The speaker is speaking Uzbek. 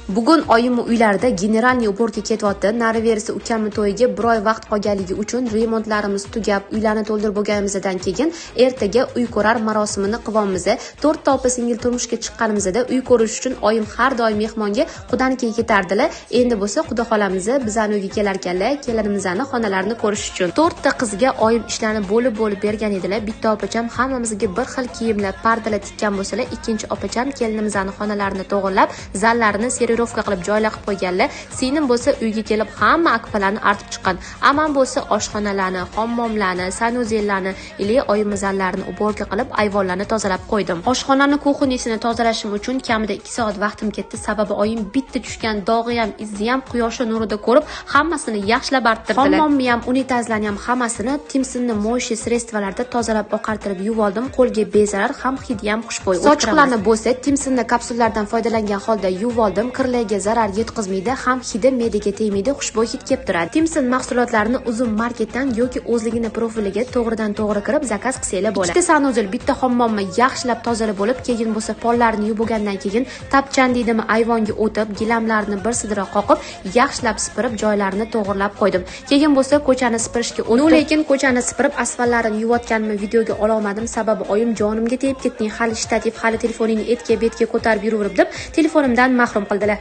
Bugun oyim uylarida generalniy uborka ketyapti. Nariverisi ukamni to'yiga bir oy vaqt qolganligi uchun remontlarimiz tugab, uylarni to'ldirib bo'lganimizdan keyin ertaga uy ko'rar marosimini qilamiz. 4 ta opa-singil turmushga chiqqanimizda uy ko'rish uchun oyim har doim mehmonga qudanikiga ketardilar. Endi bo'lsa Xudo xolamiz bizani uyga kelarkanlar, kelinimizning xonalarini ko'rish uchun. 4 ta qizga oyim ishlarni bo'lib bergan edilar. Bitta opacham hammamizga bir xil kiyimlar, pardalar tikkan bo'lsalar, ikkinchi opacham kelinimizning xonalarini to'g'irlab, zallarini serirovka qilib joylab qo'yganlar. Singlim bo'lsa uyga kelib hamma akfalarni artib chiqqan. Amam bo'lsa oshxonalarni, hammomlarni, sanuzellarni, ili oyimizanlarni uborka qilib, ayvonlarni tozalab qo'ydim. Oshxonani, kuxnyasini tozalashim uchun kamida 2 soat vaqtim ketdi. Sababi oyim bitta tushgan dog'i ham, izi ham quyosh nurida ko'rib, hammasini yaxshilab arttirdilar. Hammomni ham, unitazlarni ham hammasini Timsonni mo'shi sredstvalarda tozalab oqartirib yuvoldim. Qo'lga bezarar, ham hidi ham xushbo'y. Sochiqlarni bo'lsa Timsonni kapsullardan foydalangan holda yuvoldim. Kirlarga zarar yetkazmaydi, ham hidi me'daga tegmaydi, xushbo'y hid kelib turadi. Timson mahsulotlarini uzun marketdan yoki o'zligini profiliga to'g'ridan-to'g'ri kirib zakaz qilsanglar bo'ladi. Ikkita sanuzel, bitta hammomni yaxshilab tozalab bo'lib, keyin bo'lsa pollarni yuvib bo'lgandan keyin tapchan deydimi ayvonga o'tib, gilamlarni bir sidra qoqib, yaxshilab sipirib, joylarini to'g'rilab qo'ydim. Keyin bo'lsa ko'chani sipirishga o'tdim. Lekin ko'chani sipirib, asfallarini yuvayotganimni videoga ola olmadim, sababi oyim jonimga tegib ketding, hali shtativ, hali telefoningni etga betga ko'tarib yuraverib deb telefonimdan mahrum qildilar.